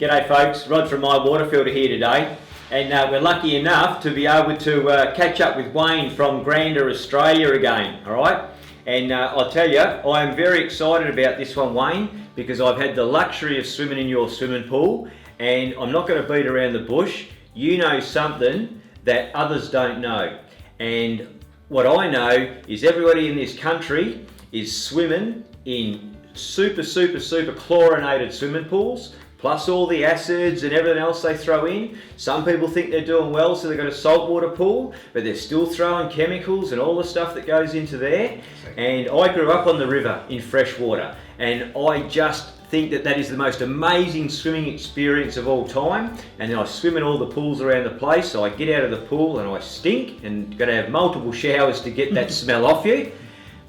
G'day folks, Rod from My Water Filter here today, and we're lucky enough to be able to catch up with Wayne from Grander, Australia again, alright? And I'll tell you, I am very excited about this one, Wayne, because I've had the luxury of swimming in your swimming pool, and I'm not going to beat around the bush. You know something that others don't know, and what I know is everybody in this country is swimming in super chlorinated swimming pools, plus all the acids and everything else they throw in. Some people think they're doing well, so they've got a saltwater pool, but they're still throwing chemicals and all the stuff that goes into there. And I grew up on the river in fresh water, and I just think that is the most amazing swimming experience of all time. And then I swim in all the pools around the place, so I get out of the pool and I stink and got to have multiple showers to get that smell off you.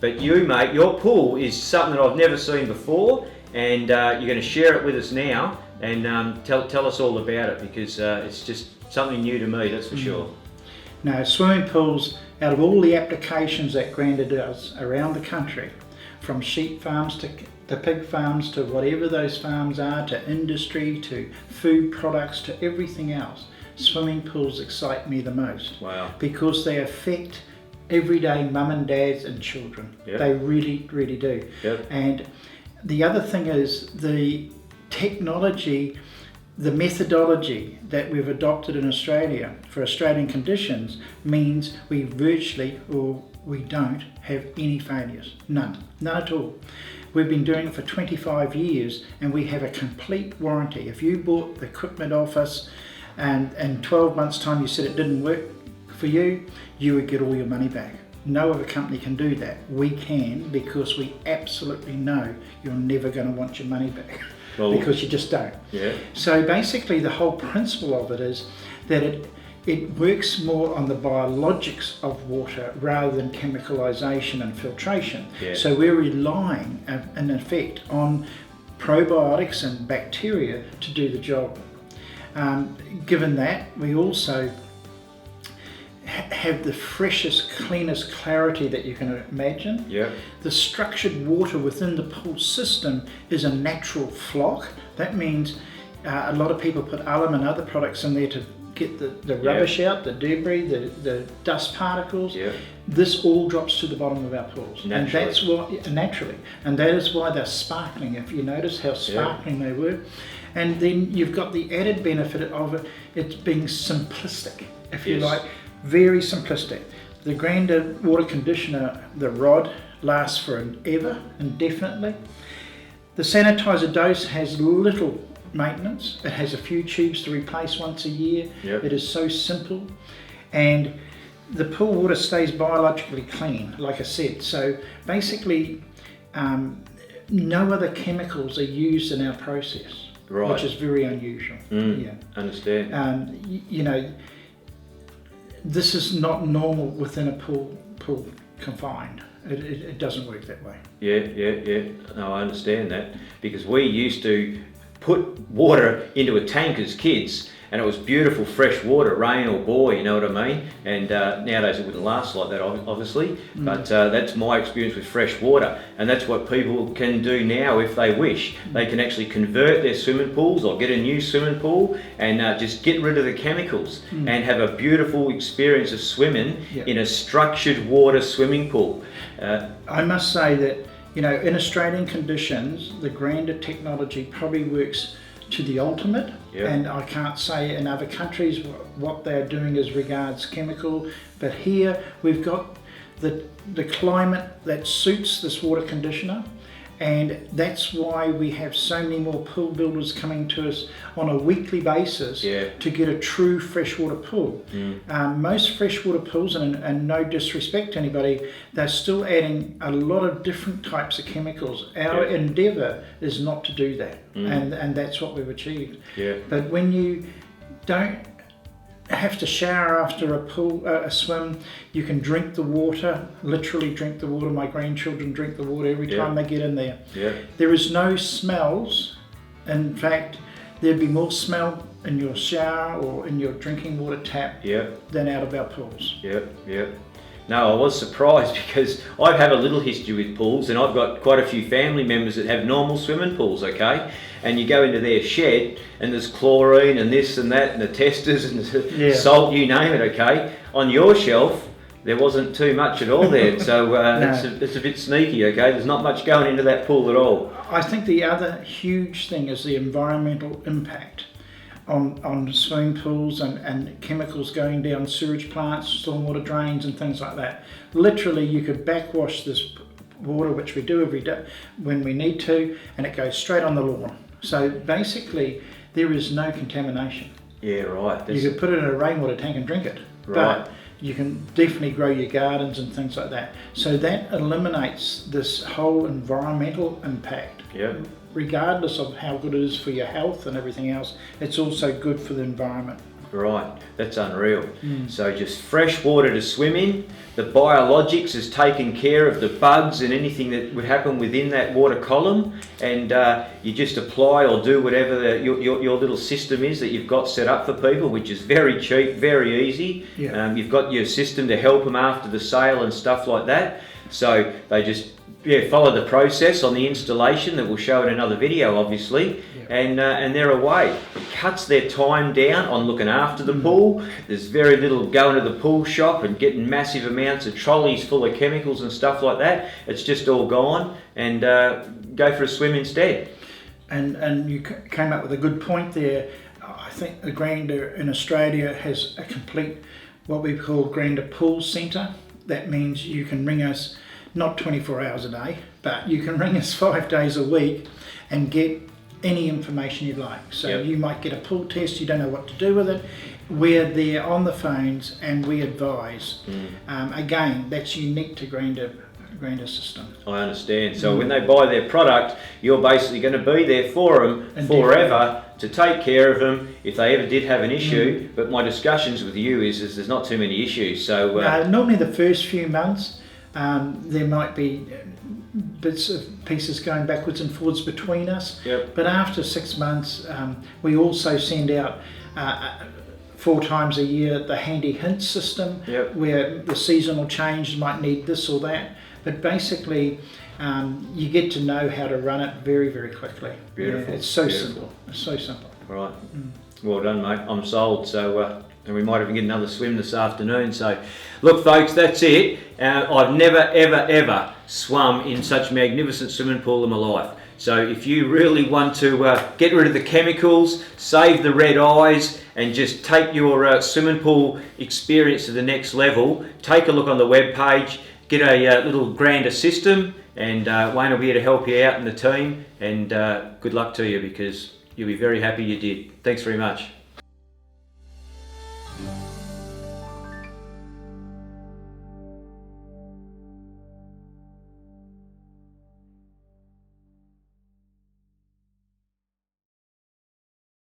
But you, mate, your pool is something that I've never seen before, and you're going to share it with us now and tell us all about it, because it's just something new to me, that's for sure. Now, swimming pools, out of all the applications that Grander does around the country, from sheep farms to pig farms to whatever those farms are, to industry, to food products, to everything else, swimming pools excite me the most. Wow. Because they affect everyday mum and dads and children. Yep. They really do. Yep. And the other thing is the technology, the methodology that we've adopted in Australia for Australian conditions means we virtually, or we don't have any failures. None at all. We've been doing it for 25 years and we have a complete warranty. If you bought the equipment off us and in 12 months time you said it didn't work for you, you would get all your money back. No other company can do that. We can, because we absolutely know you're never going to want your money back. Well, because you just don't. Yeah. So basically the whole principle of it is that it works more on the biologics of water rather than chemicalization and filtration. Yeah. So we're relying in effect on probiotics and bacteria to do the job. Given that, we also have the freshest, cleanest clarity that you can imagine. Yeah. The structured water within the pool system is a natural flock. That means a lot of people put alum and other products in there to get the rubbish out, the debris, the dust particles. Yeah. This all drops to the bottom of our pools. Naturally. And that's why, naturally. And that is why they're sparkling. If you notice how sparkling they were. And then you've got the added benefit of it being simplistic, if you like. Very simplistic. The Grander water conditioner, the rod, lasts forever, indefinitely. The sanitizer dose has little maintenance. It has a few tubes to replace once a year. Yep. It is so simple. And the pool water stays biologically clean, like I said. So basically, no other chemicals are used in our process, right, which is very unusual. Yeah. Understand. You know, this is not normal within a pool confined. It doesn't work that way. Yeah. No, I understand that, because we used to put water into a tank as kids, and it was beautiful fresh water, rain or bore, you know what I mean? And nowadays it wouldn't last like that, obviously, but that's my experience with fresh water, and that's what people can do now if they wish. They can actually convert their swimming pools or get a new swimming pool and just get rid of the chemicals and have a beautiful experience of swimming in a structured water swimming pool. I must say that, you know, in Australian conditions, the Grander technology probably works to the ultimate, and I can't say in other countries what they're doing as regards chemical, but here we've got the climate that suits this water conditioner, and that's why we have so many more pool builders coming to us on a weekly basis to get a true freshwater pool. Most freshwater pools, and no disrespect to anybody, they're still adding a lot of different types of chemicals. Our endeavour is not to do that, and that's what we've achieved. But when you don't have to shower after a swim, you can drink the water, literally drink the water. My grandchildren drink the water every time they get in there. There is no smells. In fact, there'd be more smell in your shower or in your drinking water tap than out of our pools. No, I was surprised because I have a little history with pools, and I've got quite a few family members that have normal swimming pools, okay? And you go into their shed and there's chlorine and this and that and the testers and the salt, you name it, okay? On your shelf, there wasn't too much at all there, so no. it's a bit sneaky, okay? There's not much going into that pool at all. I think the other huge thing is the environmental impact on swimming pools and chemicals going down sewage plants, stormwater drains and things like that. Literally, you could backwash this water, which we do every day when we need to, and it goes straight on the lawn. So basically, there is no contamination. Yeah, right. You could put it in a rainwater tank and drink it. Right. But you can definitely grow your gardens and things like that. So that eliminates this whole environmental impact. Yep. Regardless of how good it is for your health and everything else, it's also good for the environment. Right, that's unreal. So just fresh water to swim in. The biologics is taking care of the bugs and anything that would happen within that water column, and you just apply or do whatever your little system is that you've got set up for people, which is very cheap, very easy. Yeah. You've got your system to help them after the sale and stuff like that. So they just follow the process on the installation that we'll show in another video, obviously, and they're away. It cuts their time down on looking after the pool. There's very little going to the pool shop and getting massive amounts of trolleys full of chemicals and stuff like that. It's just all gone, and go for a swim instead. And you came up with a good point there. I think the Grander in Australia has a complete, what we call Grander Pool Centre. That means you can ring us not 24 hours a day, but you can ring us 5 days a week and get any information you'd like. So you might get a pool test, you don't know what to do with it. We're there on the phones and we advise. Again, that's unique to Grander system. I understand. So when they buy their product, you're basically going to be there for them forever to take care of them if they ever did have an issue. But my discussions with you is there's not too many issues. So normally the first few months, there might be bits of pieces going backwards and forwards between us, but after 6 months we also send out 4 times a year the handy hints system, where the seasonal change might need this or that, but basically you get to know how to run it very, very quickly. Beautiful. It's so simple. It's so simple. Right. Well done, mate. I'm sold. So and we might even get another swim this afternoon. So look, folks, that's it. I've never ever swum in such a magnificent swimming pool in my life. So if you really want to get rid of the chemicals, save the red eyes, and just take your swimming pool experience to the next level, take a look on the webpage, get a little Grander system, and Wayne will be here to help you out in the team, and good luck to you, because you'll be very happy you did. Thanks very much.